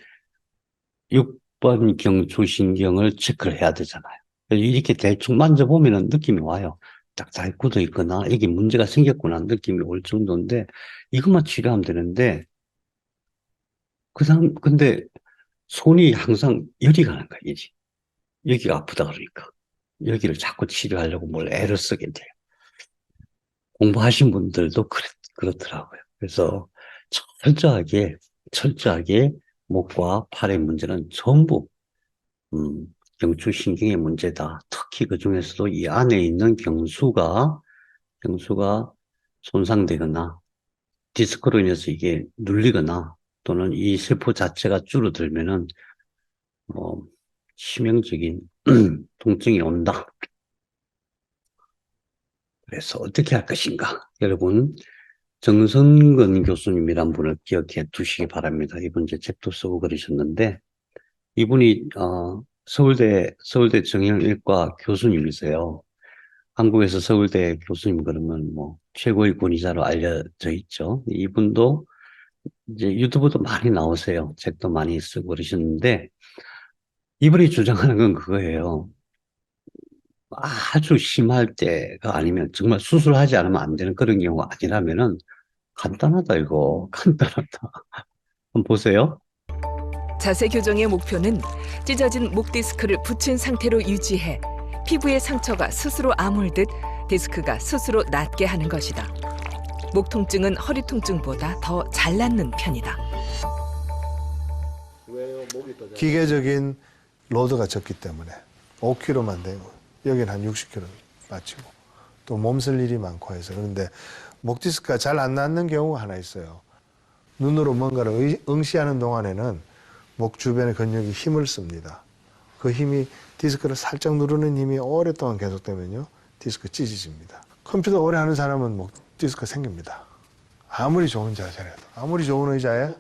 경추신경을 체크를 해야 되잖아요. 이렇게 대충 만져보면 느낌이 와요. 딱딱 굳어 있거나, 이게 문제가 생겼구나 느낌이 올 정도인데, 이것만 치료하면 되는데, 근데 손이 항상 열이 가는 거야, 이제. 여기가 아프다 그러니까. 여기를 자꾸 치료하려고 뭘 애를 쓰게 돼요. 공부하신 분들도 그렇더라고요. 그래서 철저하게, 철저하게 목과 팔의 문제는 전부 음, 경추신경의 문제다. 특히 그 중에서도 이 안에 있는 경수가 손상되거나 디스크로 인해서 이게 눌리거나 또는 이 세포 자체가 줄어들면은 뭐 치명적인 통증이 온다. 그래서 어떻게 할 것인가? 여러분, 정성근 교수님이란 분을 기억해 두시기 바랍니다. 이분 제 책도 쓰고 그러셨는데 이분이 서울대 정형외과 교수님이세요. 한국에서 서울대 교수님 그러면 뭐 최고의 권위자로 알려져 있죠. 이분도 이제 유튜브도 많이 나오세요. 책도 많이 쓰고 그러셨는데 이분이 주장하는 건 그거예요. 아주 심할 때가 아니면 정말 수술하지 않으면 안 되는 그런 경우가 아니라면은 간단하다 이거 간단하다. 한번 보세요. 자세 교정의 목표는 찢어진 목 디스크를 붙인 상태로 유지해 피부의 상처가 스스로 아물듯 디스크가 스스로 낫게 하는 것이다. 목 통증은 허리 통증보다 더 잘 낫는 편이다. 기계적인 로드가 적기 때문에 5kg만 되고 여기는 한 60kg 맞추고 또 몸쓸 일이 많고 해서 그런데 목 디스크가 잘 안 낫는 경우가 하나 있어요. 눈으로 뭔가를 응시하는 동안에는 목 주변의 근육이 힘을 씁니다. 그 힘이 디스크를 살짝 누르는 힘이 오랫동안 계속되면요 디스크 찢어집니다. 컴퓨터 오래 하는 사람은 목 디스크 생깁니다. 아무리 좋은 자세라도 아무리 좋은 의자에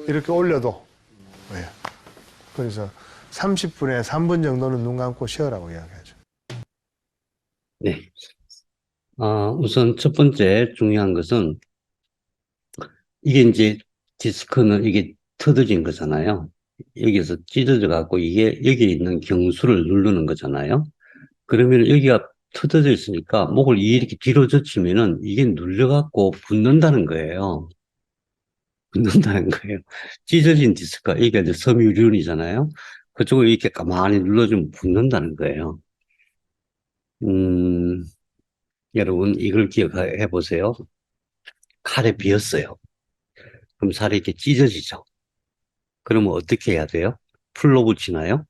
이렇게 올려도 네. 그래서 30분에 3분 정도는 눈 감고 쉬어라고 이야기하죠. 네. 우선 첫 번째 중요한 것은 이게 이제 디스크는 이게 터득인 거잖아요. 여기서 찢어져 갖고 이게 여기 있는 경수를 누르는 거잖아요. 그러면 여기가 터져져 있으니까 목을 이렇게 뒤로 젖히면은 이게 눌려 갖고 붓는다는 거예요. 붓는다는 거예요. 찢어진 디스크가 여기가 이제 섬유륜이잖아요. 그쪽을 이렇게 가만히 눌러주면 붓는다는 거예요. 음, 여러분 이걸 기억해 보세요. 칼에 비었어요. 그럼 살이 이렇게 찢어지죠. 그러면 어떻게 해야 돼요? 풀로 붙이나요?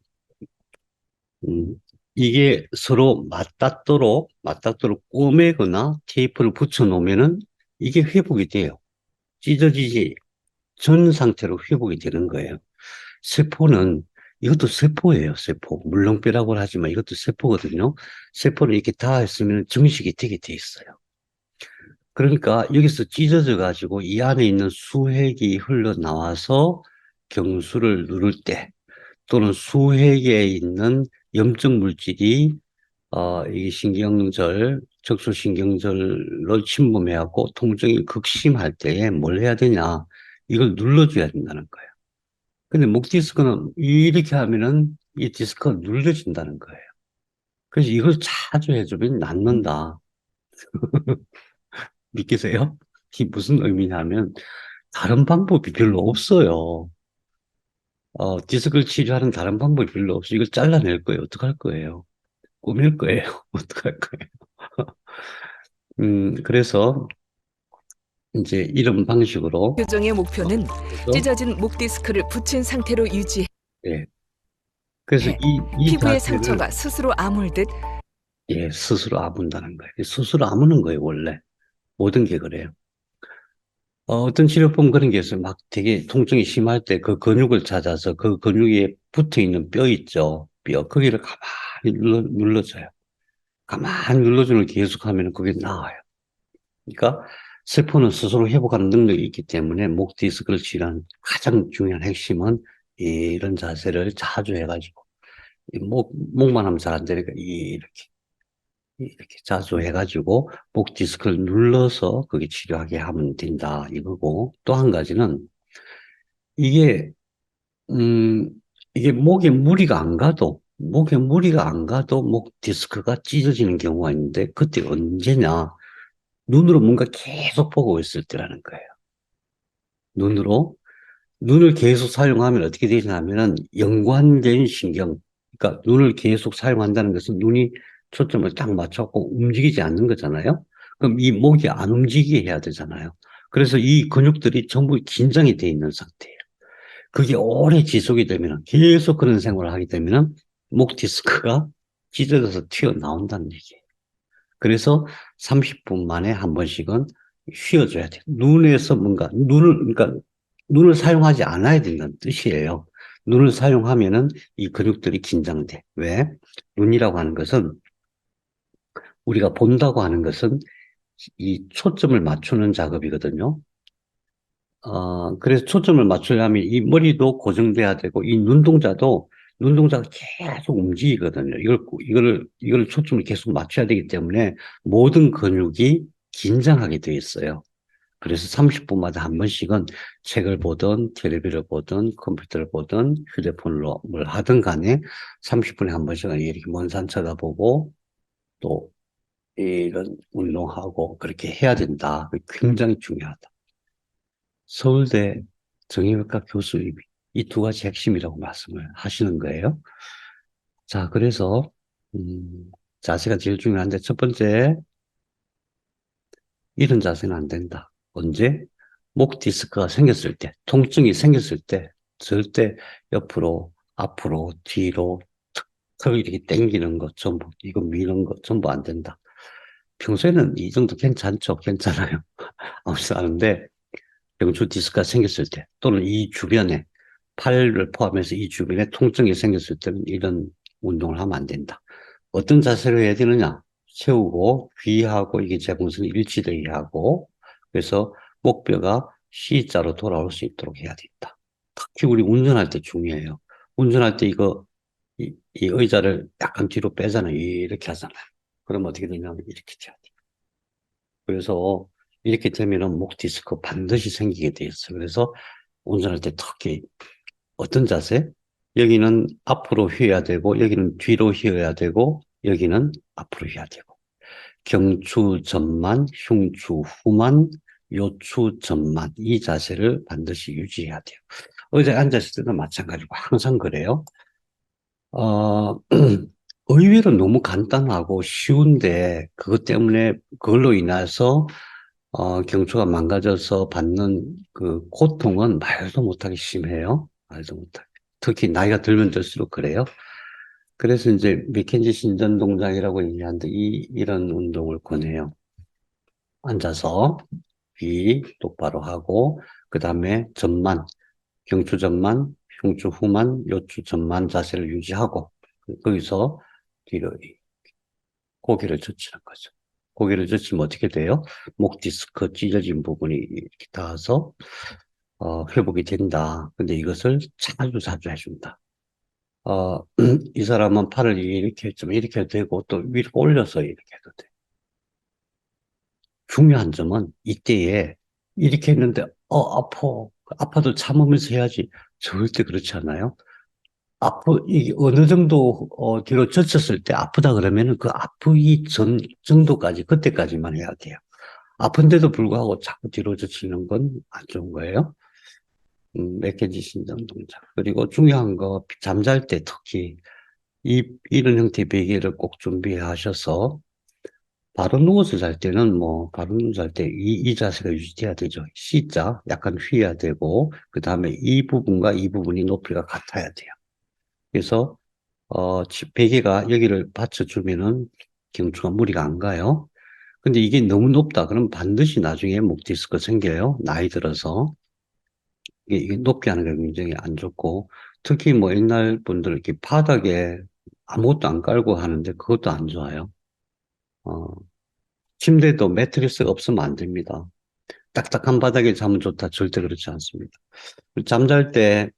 음, 이게 서로 맞닿도록 꼬매거나 테이프를 붙여 놓으면은 이게 회복이 돼요. 찢어지지 전 상태로 회복이 되는 거예요. 세포는 이것도 세포예요, 세포. 물렁뼈라고 하지만 이것도 세포거든요. 세포를 이렇게 닿았으면 증식이 되게 돼 있어요. 그러니까 여기서 찢어져 가지고 이 안에 있는 수액이 흘러나와서 경수를 누를 때 또는 수액에 있는 염증 물질이 이 척수신경절로 침범해갖고 통증이 극심할 때에 뭘 해야 되냐? 이걸 눌러줘야 된다는 거예요. 근데 목 디스크는 이렇게 하면은 이 디스크가 눌려진다는 거예요. 그래서 이걸 자주 해주면 낫는다. 믿기세요? 이게 무슨 의미냐면 다른 방법이 별로 없어요. 디스크를 치료하는 다른 방법이 별로 없어. 이걸 잘라낼 거예요. 어떡할 거예요? 꾸밀 거예요. 어떡할 거예요? 그래서 이제 이런 방식으로, 교정의 목표는 그래서, 찢어진 목 디스크를 붙인 상태로 유지해 예. 그래서 이 피부의 자세를, 상처가 스스로 아물듯 예, 스스로 아문다는 거예요. 스스로 아무는 거예요, 원래. 모든 게 그래요. 어떤 치료법 그런 게 있어요. 막 되게 통증이 심할 때 그 근육을 찾아서 그 근육에 붙어 있는 뼈 있죠. 뼈. 거기를 가만히 눌러줘요. 가만히 눌러주는 걸 계속하면 그게 나아요. 그러니까 세포는 스스로 회복하는 능력이 있기 때문에 목 디스크를 치료하는 가장 중요한 핵심은 이런 자세를 자주 해가지고 목만 하면 잘 안 되니까 이렇게 자주 해가지고 목 디스크를 눌러서 그게 치료하게 하면 된다 이거고 또 한 가지는 이게 음 이게 목에 무리가 안 가도 목 디스크가 찢어지는 경우가 있는데 그때 언제냐 눈으로 뭔가 계속 보고 있을 때라는 거예요. 눈으로 눈을 계속 사용하면 어떻게 되냐면은 연관된 신경, 그러니까 눈을 계속 사용한다는 것은 눈이 초점을 딱 맞춰갖고 움직이지 않는 거잖아요. 그럼 이 목이 안 움직이게 해야 되잖아요. 그래서 이 근육들이 전부 긴장이 돼 있는 상태예요. 그게 오래 지속이 되면 계속 그런 생활을 하게 되면은 목 디스크가 찢어져서 튀어나온다는 얘기예요. 그래서 30분 만에 한 번씩은 쉬어줘야 돼요. 그러니까 눈을 사용하지 않아야 된다는 뜻이에요. 눈을 사용하면은 이 근육들이 긴장돼. 왜? 눈이라고 하는 것은 우리가 본다고 하는 것은 이 초점을 맞추는 작업이거든요. 그래서 초점을 맞추려면 이 머리도 고정돼야 되고 이 눈동자가 계속 움직이거든요. 이걸 초점을 계속 맞춰야 되기 때문에 모든 근육이 긴장하게 돼 있어요. 그래서 30분마다 한 번씩은 책을 보든 텔레비를 보든 컴퓨터를 보든 휴대폰으로 뭘 하든 간에 30분에 한 번씩은 이렇게 먼 산 쳐다보고 또 이런 운동하고 그렇게 해야 된다. 굉장히 중요하다. 서울대 정형외과 교수님이 이 두 가지 핵심이라고 말씀을 하시는 거예요. 자, 그래서 자세가 제일 중요한데 첫 번째, 이런 자세는 안 된다. 언제? 목 디스크가 생겼을 때, 통증이 생겼을 때 절대 옆으로, 앞으로, 뒤로 턱을 이렇게 당기는 것 전부, 이거 미는 것 전부 안 된다. 평소에는 이 정도 괜찮죠? 괜찮아요. 아무튼 아는데 경추 디스크가 생겼을 때 또는 이 주변에 팔을 포함해서 이 주변에 통증이 생겼을 때는 이런 운동을 하면 안 된다. 어떤 자세로 해야 되느냐? 세우고 귀하고 이게 제공선이 일치되게 하고 그래서 목뼈가 C자로 돌아올 수 있도록 해야 된다. 특히 우리 운전할 때 중요해요. 운전할 때 이 의자를 약간 뒤로 빼잖아요. 이렇게 하잖아요. 그럼 어떻게 되냐면 이렇게 돼야 돼. 그래서 이렇게 되면은 목 디스크 반드시 생기게 돼 있어요. 그래서 운전할 때 특히 어떤 자세? 여기는 앞으로 휘어야 되고, 여기는 뒤로 휘어야 되고, 여기는 앞으로 휘어야 되고. 경추 전만, 흉추 후만, 요추 전만. 이 자세를 반드시 유지해야 돼요. 의자에 앉았을 때도 마찬가지고, 항상 그래요. 어, 의외로 너무 간단하고 쉬운데, 그것 때문에, 그걸로 인해서, 경추가 망가져서 받는 그 고통은 말도 못하게 심해요. 말도 못하게. 특히 나이가 들면 들수록 그래요. 그래서 이제 맥켄지 신전 동작이라고 얘기하는데 이런 운동을 권해요. 앉아서 귀 똑바로 하고 그 다음에 전만, 경추 전만, 흉추 후만, 요추 전만 자세를 유지하고 거기서 뒤로 고개를 젖히는 거죠. 고개를 젖히면 어떻게 돼요? 목 디스크 찢어진 부분이 이렇게 닿아서 회복이 된다. 근데 이것을 자주 자주 해준다. 이 사람은 팔을 이렇게 좀 이렇게 해도 되고 또 위로 올려서 이렇게 해도 돼. 중요한 점은 이때에 이렇게 했는데 아파 아파도 참으면서 해야지. 절대 그렇지 않아요? 이게 어느 정도, 뒤로 젖혔을 때 아프다 그러면은 그 아프기 전 정도까지, 그때까지만 해야 돼요. 아픈데도 불구하고 자꾸 뒤로 젖히는 건 안 좋은 거예요. 맥해지 신장 동작. 그리고 중요한 거, 잠잘 때 특히 이런 형태의 베개를 꼭 준비하셔서 바로 누워서 잘 때는 바로 누워서 잘 때 이 자세가 유지돼야 되죠. C자, 약간 휘어야 되고, 그 다음에 이 부분과 이 부분이 높이가 같아야 돼요. 그래서, 베개가 여기를 받쳐주면은 경추가 무리가 안 가요. 근데 이게 너무 높다. 그럼 반드시 나중에 목 디스크 생겨요. 나이 들어서. 이게 높게 하는 게 굉장히 안 좋고, 특히 옛날 분들 이렇게 바닥에 아무것도 안 깔고 하는데 그것도 안 좋아요. 어, 침대도 매트리스가 없으면 안 됩니다. 딱딱한 바닥에 자면 좋다. 절대 그렇지 않습니다. 잠잘 때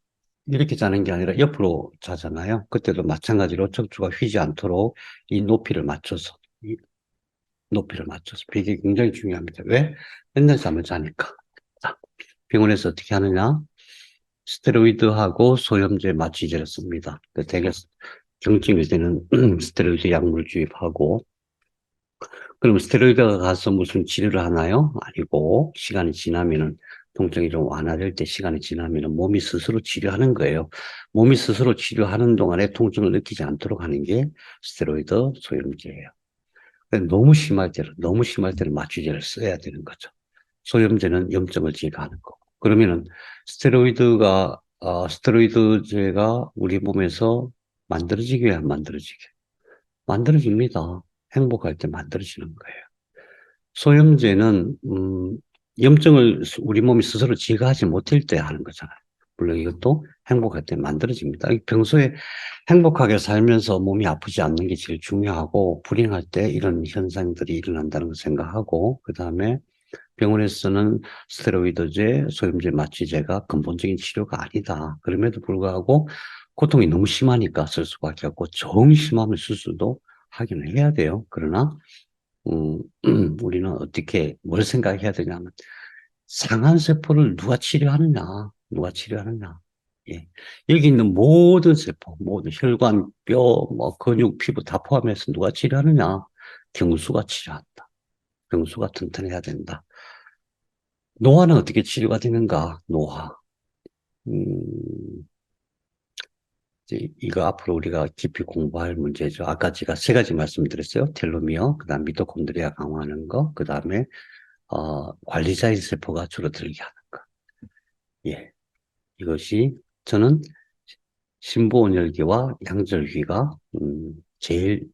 이렇게 자는 게 아니라 옆으로 자잖아요. 그때도 마찬가지로 척추가 휘지 않도록 이 높이를 맞춰서, 베개 굉장히 중요합니다. 왜? 맨날 잠을 자니까. 자, 병원에서 어떻게 하느냐? 스테로이드하고 소염제 마취제를 씁니다. 되게 경증일 때는 스테로이드 약물 주입하고, 그럼 스테로이드가 가서 무슨 치료를 하나요? 아니고, 시간이 지나면은, 통증이 좀 완화될 때 시간이 지나면은 몸이 스스로 치료하는 거예요. 몸이 스스로 치료하는 동안에 통증을 느끼지 않도록 하는 게 스테로이드 소염제예요. 너무 심할 때는 마취제를 써야 되는 거죠. 소염제는 염증을 제거하는 거고. 그러면은 스테로이드제가 우리 몸에서 만들어지게 안 만들어지게? 만들어집니다. 행복할 때 만들어지는 거예요. 소염제는, 염증을 우리 몸이 스스로 제거하지 못할 때 하는 거잖아요. 물론 이것도 행복할 때 만들어집니다. 평소에 행복하게 살면서 몸이 아프지 않는 게 제일 중요하고, 불행할 때 이런 현상들이 일어난다는 걸 생각하고, 그 다음에 병원에서는 스테로이드제, 소염제, 마취제가 근본적인 치료가 아니다. 그럼에도 불구하고 고통이 너무 심하니까 쓸 수밖에 없고, 정 심하면 수술도 하기는 해야 돼요. 그러나 음, 우리는 뭘 생각해야 되냐면, 상한 세포를 누가 치료하느냐, 누가 치료하느냐. 예. 여기 있는 모든 세포, 모든 혈관, 뼈, 근육, 피부 다 포함해서 누가 치료하느냐? 경수가 치료한다. 경수가 튼튼해야 된다. 노화는 어떻게 치료가 되는가? 노화. 음, 이거 앞으로 우리가 깊이 공부할 문제죠. 아까 제가 세 가지 말씀드렸어요. 텔로미어, 그 다음 미토콘드리아 강화하는 거, 그 다음에 관리자의 세포가 줄어들게 하는 거. 예. 이것이 저는 신부온열기와 양절기가 제일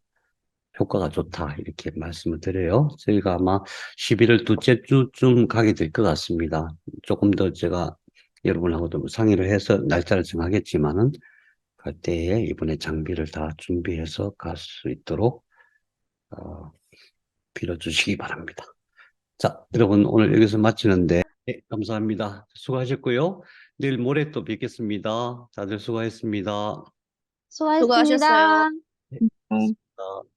효과가 좋다 이렇게 말씀을 드려요. 저희가 아마 11월 둘째 주쯤 가게 될 것 같습니다. 조금 더 제가 여러분하고도 상의를 해서 날짜를 정하겠지만은 갈 때에 이번에 장비를 다 준비해서 갈 수 있도록 빌어주시기 바랍니다. 자, 여러분 오늘 여기서 마치는데 감사합니다. 수고하셨고요. 내일 모레 또 뵙겠습니다. 다들 수고하셨습니다. 수고하셨어요. 수고하셨습니다. 네, 네. 고맙습니다.